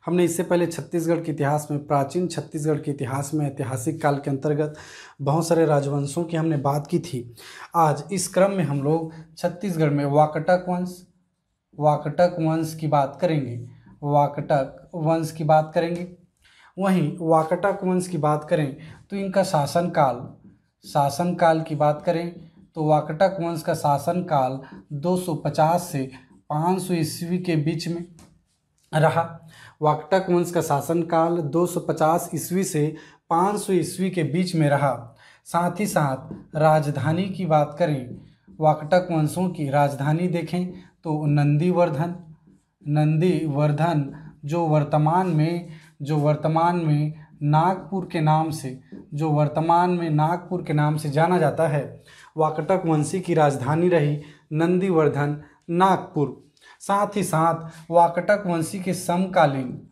हमने इससे पहले छत्तीसगढ़ के इतिहास में, प्राचीन छत्तीसगढ़ के इतिहास में, ऐतिहासिक काल के अंतर्गत बहुत सारे राजवंशों की हमने बात की थी। आज इस क्रम में हम लोग छत्तीसगढ़ में वाकटक वंश की बात करेंगे। वाकटक वंश की बात करेंगे। वहीं वाकटक वंश की बात करें तो इनका शासनकाल की बात करें तो वाकटक वंश का शासनकाल 250 से 500 ईस्वी के बीच में रहा। वाकटक वंश का शासनकाल 250 ईस्वी से 500 ईस्वी के बीच में रहा। साथ ही साथ राजधानी की बात करें, वाकटक वंशों की राजधानी देखें तो नंदीवर्धन जो वर्तमान में नागपुर के नाम से जाना जाता है। वाकटक वंशी की राजधानी रही नंदीवर्धन, नागपुर। साथ ही साथ वाकटक वंशी के समकालीन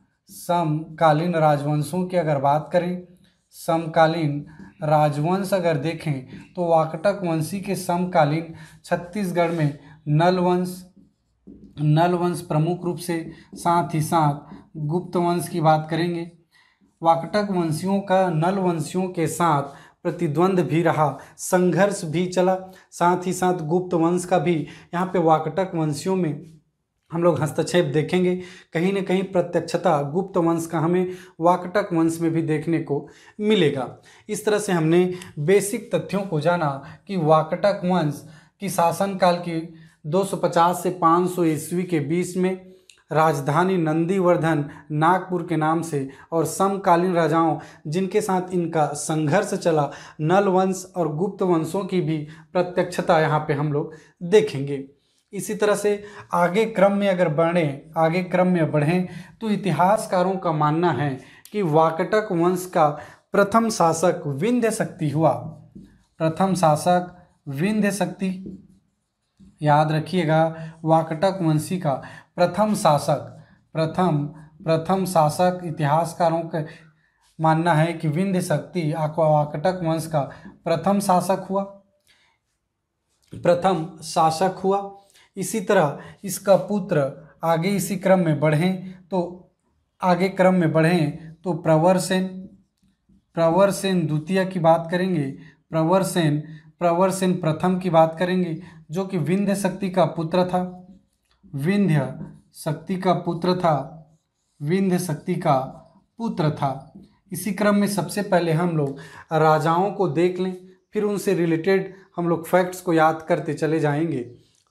राजवंशों की अगर बात करें, समकालीन राजवंश अगर देखें तो वाकटक वंशी के समकालीन छत्तीसगढ़ में नल वंश प्रमुख रूप से, साथ ही साथ गुप्त वंश की बात करेंगे। वाकटक वंशियों का नल वंशियों के साथ प्रतिद्वंद भी रहा, संघर्ष भी चला। साथ ही साथ गुप्त वंश का भी यहाँ पे वाकटक वंशियों में हम लोग हस्तक्षेप देखेंगे। कहीं न कहीं प्रत्यक्षता गुप्त वंश का हमें वाकटक वंश में भी देखने को मिलेगा। इस तरह से हमने बेसिक तथ्यों को जाना कि वाकटक वंश की शासनकाल की 250 से 500 ईस्वी के बीच में, राजधानी नंदीवर्धन नागपुर के नाम से, और समकालीन राजाओं जिनके साथ इनका संघर्ष चला, नल वंश और गुप्त वंशों की भी प्रत्यक्षता यहाँ पे हम लोग देखेंगे। इसी तरह से आगे क्रम में बढ़ें तो इतिहासकारों का मानना है कि वाकटक वंश का प्रथम शासक विंध्यशक्ति हुआ। प्रथम शासक विंध्यशक्ति, याद रखिएगा, वाकटक वंशी का प्रथम शासक इतिहासकारों का मानना है कि विंध्यशक्ति वाकटक वंश का प्रथम शासक हुआ। इसी तरह इसका पुत्र, आगे क्रम में बढ़ें तो प्रवरसेन द्वितीय की बात करेंगे। प्रवरसेन प्रथम की बात करेंगे, जो कि विंध्यशक्ति का पुत्र था। इसी क्रम में सबसे पहले हम लोग राजाओं को देख लें, फिर उनसे रिलेटेड हम लोग फैक्ट्स को याद करते चले जाएंगे।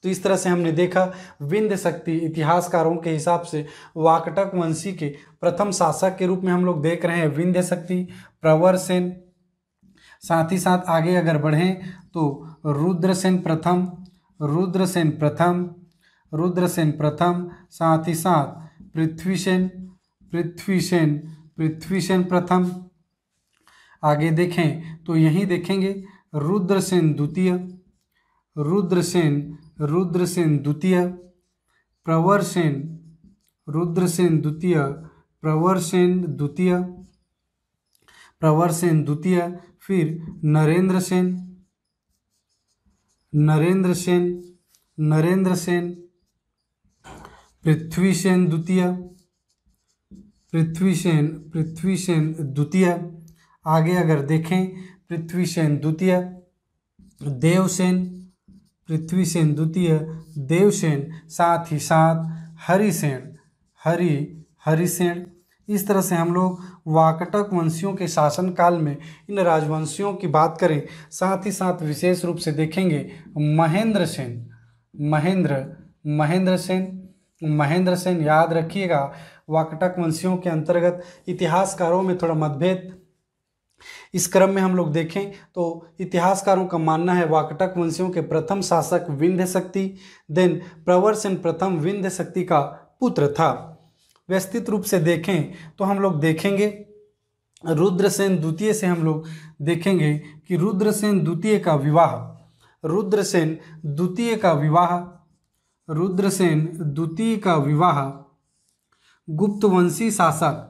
तो इस तरह से हमने देखा विंध्यशक्ति इतिहासकारों के हिसाब से वाकटक वंशी के प्रथम शासक के रूप में हम लोग देख रहे हैं विंध्यशक्ति, प्रवरसेन। साथ ही साथ आगे अगर बढ़ें तो रुद्रसेन प्रथम, साथ ही साथ पृथ्वीसेन प्रथम। आगे देखें तो यही देखेंगे रुद्रसेन द्वितीय, प्रवरसेन द्वितीय, फिर नरेंद्र सेन, पृथ्वीसेन द्वितीय। आगे अगर देखें पृथ्वीसेन द्वितीय, देवसेन, साथ ही साथ हरिसेन। इस तरह से हम लोग वाकटक वंशियों के शासनकाल में इन राजवंशियों की बात करें। साथ ही साथ विशेष रूप से देखेंगे महेंद्र सेन, याद रखिएगा। वाकटक वंशियों के अंतर्गत इतिहासकारों में थोड़ा मतभेद। इस क्रम में हम लोग देखें तो इतिहासकारों का मानना है वाकटक वंशियों के प्रथम शासक विंध्यशक्ति, देन प्रवरसेन प्रथम विंध्यशक्ति का पुत्र था। व्यवस्थित रूप से देखें तो हम लोग देखेंगे रुद्रसेन द्वितीय से हम लोग देखेंगे कि रुद्रसेन द्वितीय का विवाह गुप्तवंशी शासक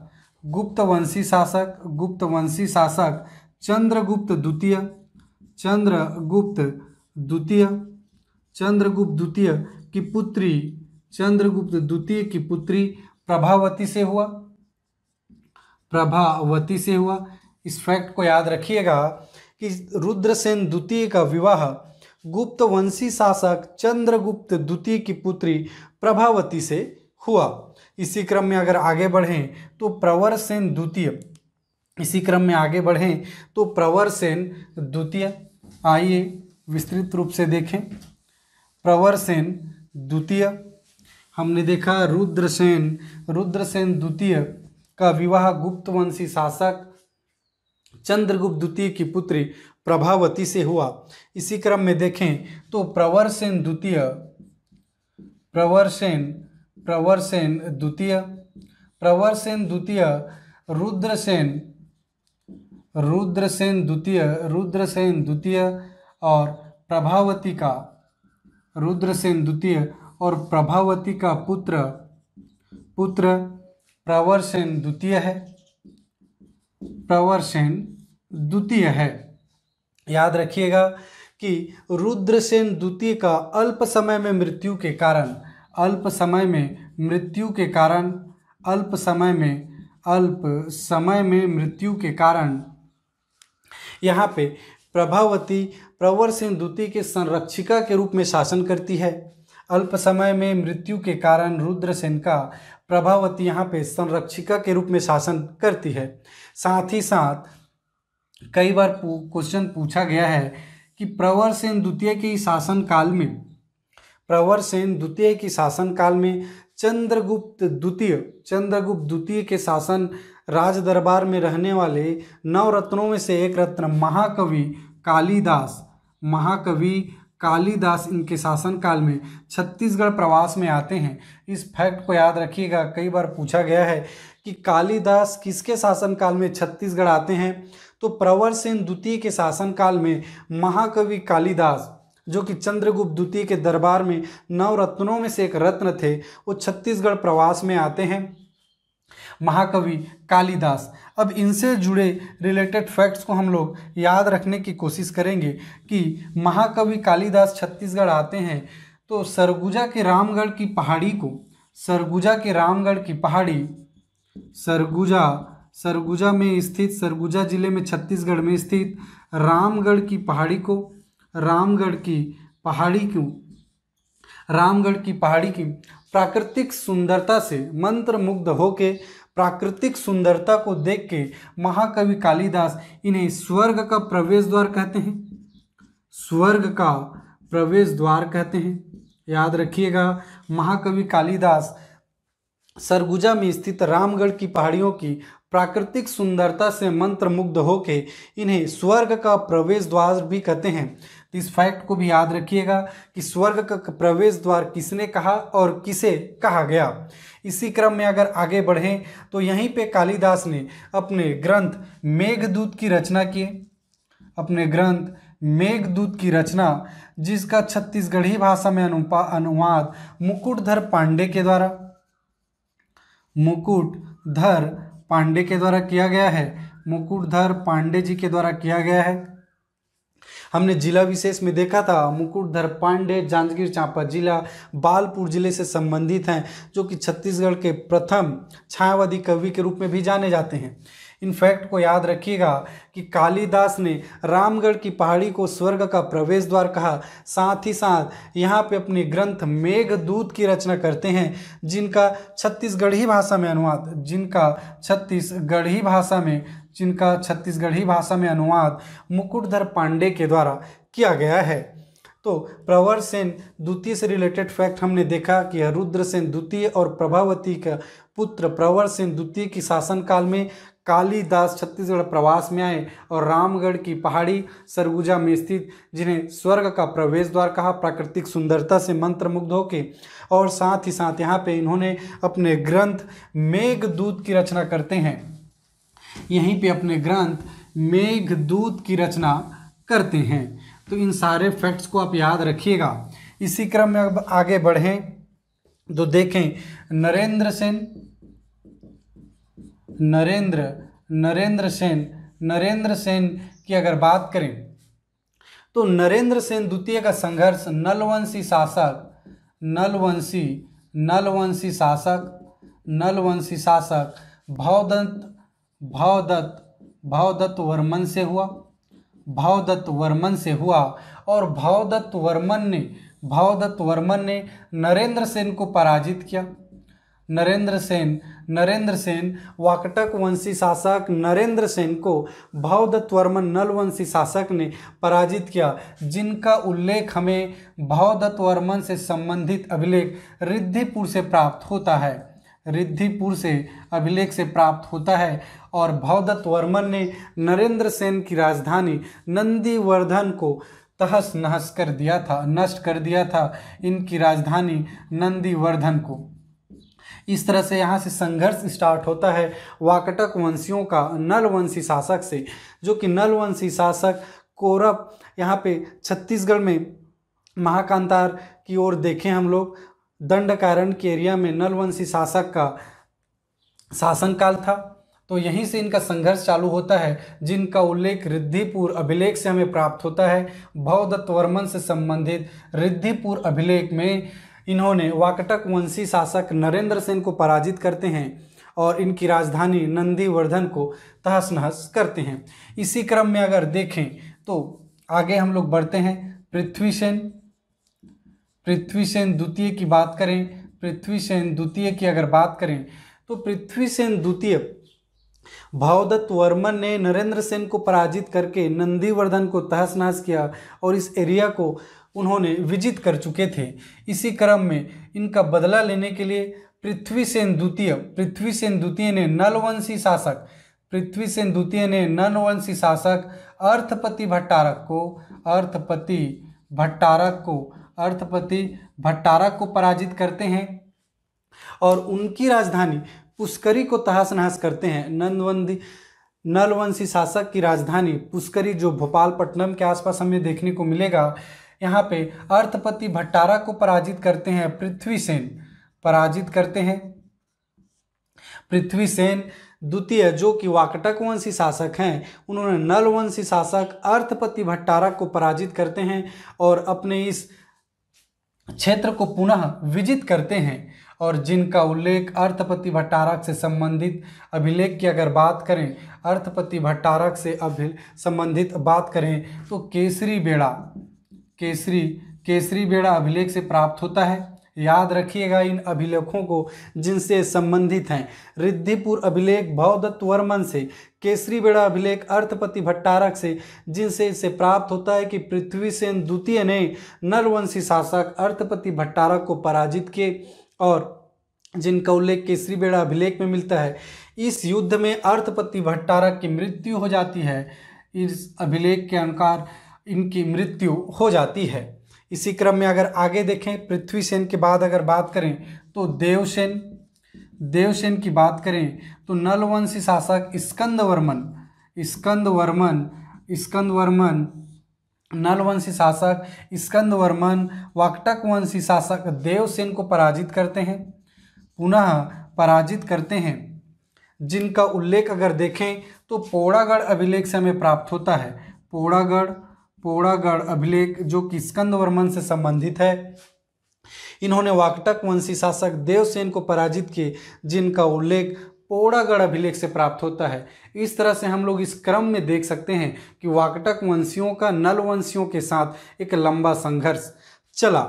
चंद्रगुप्त द्वितीय की पुत्री प्रभावती से हुआ। प्रभावती से हुआ। इस फैक्ट को याद रखिएगा कि रुद्रसेन द्वितीय का विवाह गुप्त वंशी शासक चंद्रगुप्त द्वितीय की पुत्री प्रभावती से हुआ। इसी क्रम में अगर आगे बढ़ें तो प्रवरसेन द्वितीय, इसी क्रम में आगे बढ़ें तो प्रवरसेन द्वितीय, आइए विस्तृत रूप से देखें। प्रवरसेन द्वितीय हमने देखा रुद्रसेन द्वितीय का विवाह गुप्त वंशी शासक चंद्रगुप्त द्वितीय की पुत्री प्रभावती से हुआ। इसी क्रम में देखें तो प्रवरसेन द्वितीय रुद्रसेन द्वितीय और प्रभावती का पुत्र प्रवरसेन द्वितीय है। याद रखिएगा कि रुद्रसेन द्वितीय का अल्प समय में मृत्यु के कारण यहाँ पे प्रभावती प्रवरसेन द्वितीय के संरक्षिका के रूप में शासन करती है। अल्प समय में मृत्यु के कारण रुद्रसेन का प्रभावती यहाँ पे संरक्षिका के रूप में शासन करती है। साथ ही साथ कई बार क्वेश्चन पूछा गया है कि प्रवरसेन द्वितीय के शासन काल में चंद्रगुप्त द्वितीय के शासन राज दरबार में रहने वाले 9 रत्नों में से एक रत्न महाकवि कालिदास इनके शासनकाल में छत्तीसगढ़ प्रवास में आते हैं। इस फैक्ट को याद रखिएगा, कई बार पूछा गया है कि कालिदास किसके शासनकाल में छत्तीसगढ़ आते हैं। तो प्रवरसेन द्वितीय के शासनकाल में महाकवि कालिदास, जो कि चंद्रगुप्त द्वितीय के दरबार में 9 रत्नों में से एक रत्न थे, वो छत्तीसगढ़ प्रवास में आते हैं, महाकवि कालिदास। अब इनसे जुड़े रिलेटेड फैक्ट्स को हम लोग याद रखने की कोशिश करेंगे कि महाकवि कालिदास छत्तीसगढ़ आते हैं तो सरगुजा के रामगढ़ की पहाड़ी सरगुजा में स्थित, सरगुजा जिले में छत्तीसगढ़ में स्थित रामगढ़ की पहाड़ी की प्राकृतिक सुंदरता से मंत्रमुग्ध होके, प्राकृतिक सुंदरता को देख के महाकवि कालिदास इन्हें स्वर्ग का प्रवेश द्वार कहते हैं। याद रखिएगा, महाकवि कालिदास सरगुजा में स्थित रामगढ़ की पहाड़ियों की प्राकृतिक सुंदरता से मंत्रमुग्ध होके इन्हें स्वर्ग का प्रवेश द्वार भी कहते हैं। इस फैक्ट को भी याद रखिएगा कि स्वर्ग का प्रवेश द्वार किसने कहा और किसे कहा गया। इसी क्रम में अगर आगे बढ़ें तो यहीं पे कालिदास ने अपने ग्रंथ मेघदूत की रचना जिसका छत्तीसगढ़ी भाषा में अनुवाद मुकुटधर पांडे के द्वारा किया गया है। मुकुटधर पांडे जी के द्वारा किया गया है। हमने जिला विशेष में देखा था, मुकुटधर पांडे जांजगीर चांपा जिला बालपुर जिले से संबंधित हैं, जो कि छत्तीसगढ़ के प्रथम छायावादी कवि के रूप में भी जाने जाते हैं। इन फैक्ट को याद रखिएगा कि कालिदास ने रामगढ़ की पहाड़ी को स्वर्ग का प्रवेश द्वार कहा। साथ ही साथ यहाँ पे अपने ग्रंथ मेघदूत की रचना करते हैं, जिनका छत्तीसगढ़ी भाषा में अनुवाद मुकुटधर पांडे के द्वारा किया गया है। तो प्रवरसेन द्वितीय से रिलेटेड फैक्ट हमने देखा कि रुद्रसेन द्वितीय और प्रभावती का पुत्र प्रवरसेन द्वितीय की शासनकाल में कालिदास छत्तीसगढ़ प्रवास में आए और रामगढ़ की पहाड़ी सरगुजा में स्थित, जिन्हें स्वर्ग का प्रवेश द्वार कहा, प्राकृतिक सुंदरता से मंत्रमुग्ध होके, और साथ ही साथ यहाँ पे इन्होंने अपने ग्रंथ मेघदूत की रचना करते हैं। यहीं पे अपने ग्रंथ मेघदूत की रचना करते हैं। तो इन सारे फैक्ट्स को आप याद रखिएगा। इसी क्रम में अब आगे बढ़ें तो देखें नरेंद्र सेन की अगर बात करें तो नरेंद्र सेन द्वितीय का संघर्ष नलवंशी शासक भावदत्त वर्मन से हुआ, भावदत्त वर्मन से हुआ। और भावदत्त वर्मन ने नरेंद्र सेन को पराजित किया। नरेंद्र सेन वाकटक वंशी शासक नरेंद्र सेन को भावदत्त वर्मन नल वंशी शासक ने पराजित किया, जिनका उल्लेख हमें भावदत्त वर्मन से संबंधित अभिलेख रिद्धिपुर से प्राप्त होता है। रिद्धिपुर से अभिलेख से प्राप्त होता है। और भावदत्त वर्मन ने नरेंद्र सेन की राजधानी नंदीवर्धन को तहस नहस कर दिया था, नष्ट कर दिया था इनकी राजधानी नंदीवर्धन को। इस तरह से यहाँ से संघर्ष स्टार्ट होता है वाकटक वंशियों का नल वंशी शासक से, जो कि नल वंशी शासक कौरव यहाँ पे छत्तीसगढ़ में महाकांतार की ओर देखें हम लोग, दंडकारण्य के एरिया में नल वंशी शासक का शासनकाल था। तो यहीं से इनका संघर्ष चालू होता है, जिनका उल्लेख रिद्धिपुर अभिलेख से हमें प्राप्त होता है। भावदत्त वर्मन से संबंधित रिद्धिपुर अभिलेख में इन्होंने वाकटक वंशी शासक नरेंद्र सेन को पराजित करते हैं और इनकी राजधानी नंदीवर्धन को तहस नहस करते हैं। इसी क्रम में अगर देखें तो आगे हम लोग बढ़ते हैं। पृथ्वी सेन द्वितीय की बात करें, पृथ्वी सेन द्वितीय की अगर बात करें तो पृथ्वी सेन द्वितीय भावदत्त वर्मन ने नरेंद्र सेन को पराजित करके नंदीवर्धन को तहस नहस किया और इस एरिया को उन्होंने विजित कर चुके थे। इसी क्रम में इनका बदला लेने के लिए पृथ्वी सेन द्वितीय ने नलवंशी शासक अर्थपति भट्टारक को पराजित करते हैं और उनकी राजधानी पुष्करी को तहस नहस करते हैं। नलवंशी शासक की राजधानी पुष्करी, जो भोपालपट्टनम के आसपास हमें देखने को मिलेगा, यहाँ पे अर्थपति भट्टारक को पराजित करते हैं पृथ्वी सेन द्वितीय, जो कि वाकटक वंशी शासक हैं, उन्होंने नल वंशी शासक अर्थपति भट्टारक को पराजित करते हैं और अपने इस क्षेत्र को पुनः विजित करते हैं। और जिनका उल्लेख अर्थपति भट्टारक से संबंधित अभिलेख की अगर बात करें, अर्थपति भट्टारक से संबंधित बात करें तो केसरी बेड़ा अभिलेख से प्राप्त होता है। याद रखिएगा इन अभिलेखों को जिनसे संबंधित हैं। रिद्धिपुर अभिलेख भावदत्त वर्मन से, केसरी बेड़ा अभिलेख अर्थपति भट्टारक से, जिनसे इसे प्राप्त होता है कि पृथ्वी सेन द्वितीय ने नलवंशी शासक अर्थपति भट्टारक को पराजित किए और जिनका उल्लेख केसरी बेड़ा अभिलेख में मिलता है। इस युद्ध में अर्थपति भट्टारक की मृत्यु हो जाती है। इस अभिलेख के अनुसार इनकी मृत्यु हो जाती है। इसी क्रम में अगर आगे देखें, पृथ्वी सेन के बाद अगर बात करें तो देवसेन की बात करें तो नलवंशी शासक स्कंद वर्मन वाकटक वंशी शासक देवसेन को पराजित करते हैं, जिनका उल्लेख अगर देखें तो पौड़ागढ़ अभिलेख से हमें प्राप्त होता है। पौड़ागढ़ अभिलेख जो कि स्कंद वर्मन से संबंधित है। इन्होंने वाकटक वंशी शासक देवसेन को पराजित किए, जिनका उल्लेख पौड़ागढ़ अभिलेख से प्राप्त होता है। इस तरह से हम लोग इस क्रम में देख सकते हैं कि वाकटक वंशियों का नल वंशियों के साथ एक लंबा संघर्ष चला।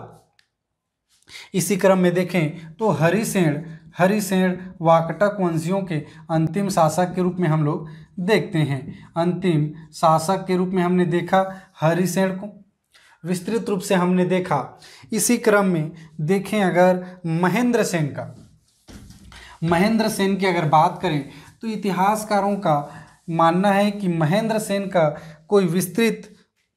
इसी क्रम में देखें तो हरिसेन वाकटक वंशियों के अंतिम शासक के रूप में हम लोग देखते हैं। अंतिम शासक के रूप में हमने देखा हरिसेन को, विस्तृत रूप से हमने देखा। इसी क्रम में देखें अगर महेंद्र सेन की अगर बात करें तो इतिहासकारों का मानना है कि महेंद्र सेन का कोई विस्तृत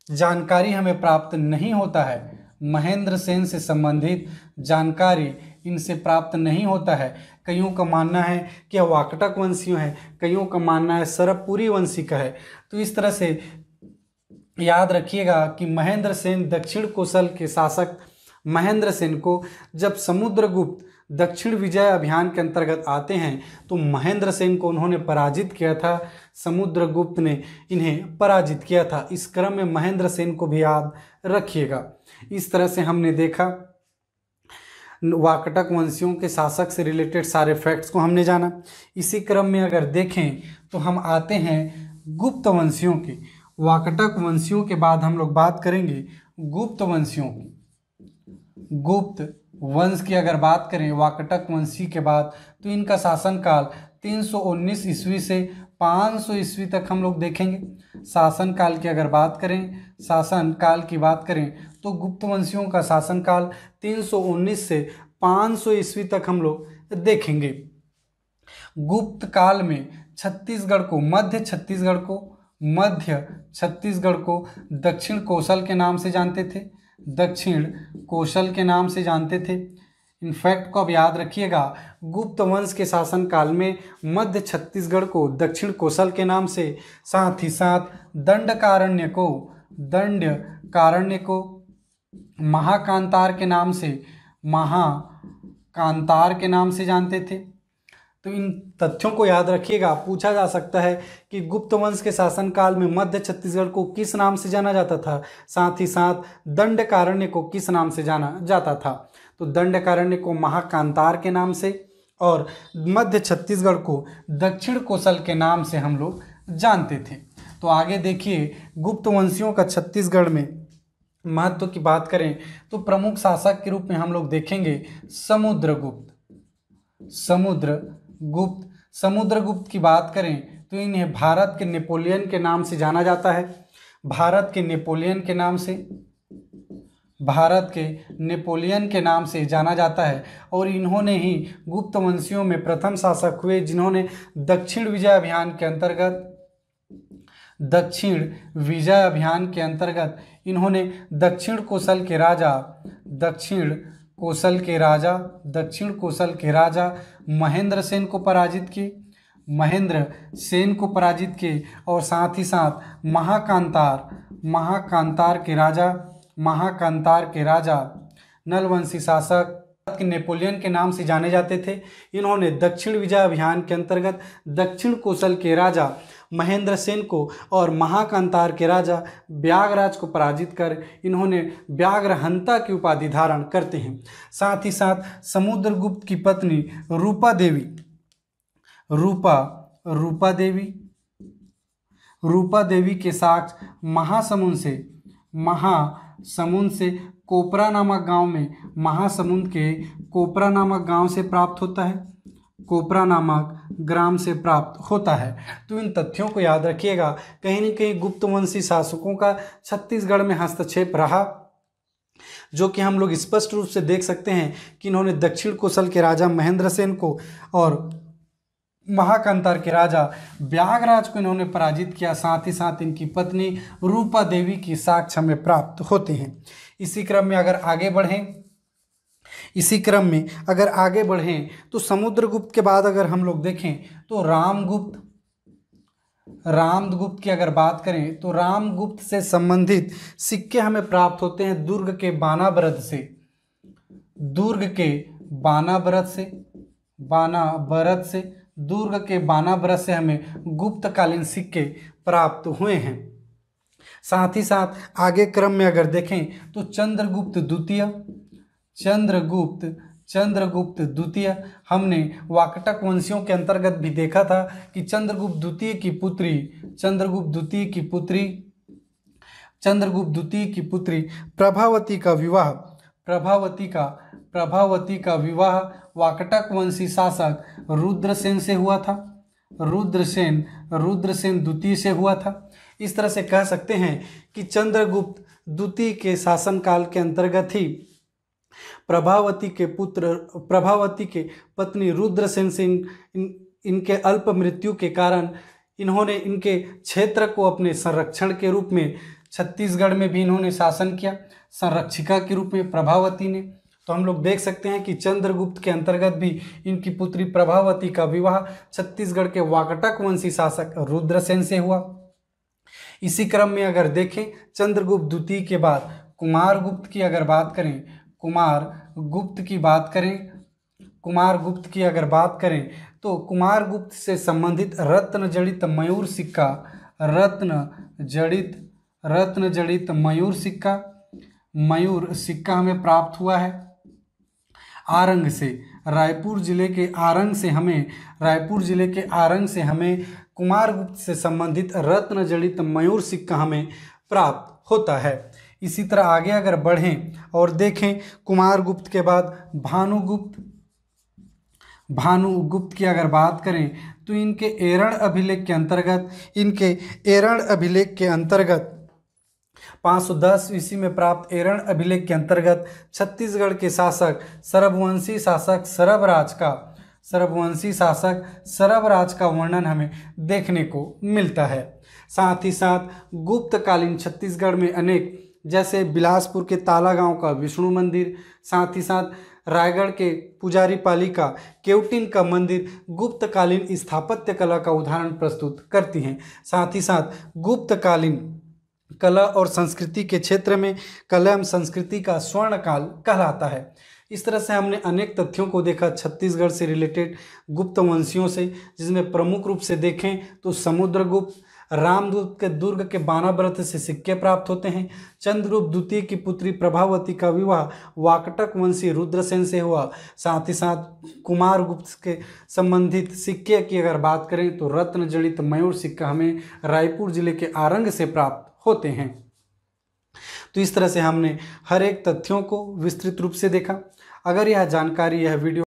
जानकारी हमें प्राप्त नहीं होता है। महेंद्र सेन से संबंधित जानकारी इनसे प्राप्त नहीं होता है। कईयों का मानना है कि यह वाकटक वंशियों है, कईयों का मानना है सरबपुरी वंशी का है। तो इस तरह से याद रखिएगा कि महेंद्र सेन दक्षिण कोसल के शासक महेंद्र सेन को जब समुद्रगुप्त दक्षिण विजय अभियान के अंतर्गत आते हैं तो महेंद्र सेन को उन्होंने पराजित किया था, समुद्रगुप्त ने इन्हें पराजित किया था। इस क्रम में महेंद्र सेन को भी याद रखिएगा। इस तरह से हमने देखा वाकटक वंशियों के शासक से रिलेटेड सारे फैक्ट्स को हमने जाना। इसी क्रम में अगर देखें तो हम आते हैं गुप्त वंशियों के। वाकटक वंशियों के बाद हम लोग बात करेंगे गुप्त वंशियों की। गुप्त वंश की अगर बात करें वाकटक वंशी के बाद, तो इनका शासनकाल 319 ईस्वी से 500 ईस्वी तक हम लोग देखेंगे। शासनकाल की अगर बात करें, शासनकाल की बात करें तो गुप्त वंशियों का शासनकाल 319 से 500 ईस्वी तक हम लोग देखेंगे। गुप्त काल में मध्य छत्तीसगढ़ को दक्षिण कोसल के नाम से जानते थे। दक्षिण कोसल के नाम से जानते थे। इन फैक्ट को अब याद रखिएगा, गुप्त वंश के शासनकाल में मध्य छत्तीसगढ़ को दक्षिण कोसल के नाम से, साथ ही साथ दंडकारण्य को महाकांतार के नाम से जानते थे। तो इन तथ्यों को याद रखिएगा। पूछा जा सकता है कि गुप्त वंश के शासनकाल में मध्य छत्तीसगढ़ को किस नाम से जाना जाता था, साथ ही साथ दंडकारण्य को किस नाम से जाना जाता था। तो दंडकारण्य को महाकांतार के नाम से और मध्य छत्तीसगढ़ को दक्षिण कोसल के नाम से हम लोग जानते थे। तो आगे देखिए, गुप्त वंशियों का छत्तीसगढ़ में महत्व की बात करें तो प्रमुख शासक के रूप में हम लोग देखेंगे समुद्रगुप्त की बात करें तो इन्हें भारत के नेपोलियन के नाम से जाना जाता है। भारत के नेपोलियन के नाम से जाना जाता है और इन्होंने ही गुप्त वंशियों में प्रथम शासक हुए जिन्होंने दक्षिण विजय अभियान के अंतर्गत इन्होंने दक्षिण कोसल के राजा महेंद्र सेन को पराजित किए और साथ ही साथ महाकांतार के राजा नलवंशी शासक के नेपोलियन के नाम से जाने जाते थे। इन्होंने दक्षिण विजय अभियान के अंतर्गत दक्षिण कोसल के राजा महेंद्र सेन को और महाकांतार के राजा व्यागराज को पराजित कर इन्होंने व्याघ्रहंता की उपाधि धारण करते हैं। साथ ही साथ समुद्रगुप्त की पत्नी रूपा देवी के साक्ष्य महासमुंद से कोपरा नामक गांव में महासमुंद के कोपरा नामक गांव से प्राप्त होता है। तो इन तथ्यों को याद रखिएगा। कहीं न कहीं गुप्त वंशी शासकों का छत्तीसगढ़ में हस्तक्षेप रहा, जो कि हम लोग स्पष्ट रूप से देख सकते हैं कि इन्होंने दक्षिण कोसल के राजा महेंद्र सेन को और महाकांतार के राजा व्याघराज को इन्होंने पराजित किया। साथ ही साथ इनकी पत्नी रूपा देवी की साक्ष्य हमें प्राप्त होते हैं। इसी क्रम में अगर आगे बढ़ें तो समुद्रगुप्त के बाद अगर हम लोग देखें तो रामगुप्त की अगर बात करें तो रामगुप्त से संबंधित सिक्के हमें प्राप्त होते हैं दुर्ग के बानाबरत से हमें गुप्तकालीन सिक्के प्राप्त हुए हैं। साथ ही साथ आगे क्रम में अगर देखें तो चंद्रगुप्त द्वितीय हमने वाकटक वंशियों के अंतर्गत भी देखा था कि चंद्रगुप्त द्वितीय की पुत्री प्रभावती का विवाह वाकटक वंशी शासक रुद्रसेन से हुआ था। रुद्रसेन द्वितीय से हुआ था। इस तरह से कह सकते हैं कि चंद्रगुप्त द्वितीय के शासनकाल के अंतर्गत ही प्रभावती के पत्नी रुद्रसेन से इनके अल्प मृत्यु के कारण इन्होंने इनके क्षेत्र को अपने संरक्षण के रूप में छत्तीसगढ़ में भी इन्होंने शासन किया, संरक्षिका के रूप में प्रभावती ने। तो हम लोग देख सकते हैं कि चंद्रगुप्त के अंतर्गत भी इनकी पुत्री प्रभावती का विवाह छत्तीसगढ़ के वाकटक वंशी शासक रुद्रसेन से हुआ। इसी क्रम में अगर देखें चंद्रगुप्त द्वितीय के बाद कुमारगुप्त की अगर बात करें तो कुमारगुप्त से संबंधित रत्न जड़ित मयूर सिक्का हमें प्राप्त हुआ है। आरंग से, रायपुर जिले के आरंग से हमें कुमारगुप्त से संबंधित रत्न जड़ित मयूर सिक्का हमें प्राप्त होता है। इसी तरह आगे अगर बढ़ें और देखें, कुमारगुप्त के बाद भानुगुप्त की अगर बात करें तो इनके एरण अभिलेख के अंतर्गत 510 ईस्वी में प्राप्त एरण अभिलेख के अंतर्गत छत्तीसगढ़ के शासक सरबवंशी सरबराज का वर्णन हमें देखने को मिलता है। साथ ही साथ गुप्तकालीन छत्तीसगढ़ में अनेक, जैसे बिलासपुर के ताला गांव का विष्णु मंदिर, साथ ही साथ रायगढ़ के पुजारी पाली का केवटिन का मंदिर गुप्तकालीन स्थापत्य कला का उदाहरण प्रस्तुत करती हैं। साथ ही साथ गुप्तकालीन कला और संस्कृति के क्षेत्र में कला एवं संस्कृति का स्वर्ण काल कहलाता है। इस तरह से हमने अनेक तथ्यों को देखा छत्तीसगढ़ से रिलेटेड गुप्त वंशियों से, जिसमें प्रमुख रूप से देखें तो समुद्रगुप्त, रामदूत के दुर्ग के बानाव्रत से सिक्के प्राप्त होते हैं। चंद्रगुप्त द्वितीय की पुत्री प्रभावती का विवाह वाकटक वंशी रुद्रसेन से हुआ। साथ ही साथ कुमारगुप्त के संबंधित सिक्के की अगर बात करें तो रत्न जड़ित मयूर सिक्का हमें रायपुर जिले के आरंग से प्राप्त होते हैं। तो इस तरह से हमने हर एक तथ्यों को विस्तृत रूप से देखा। अगर यह वीडियो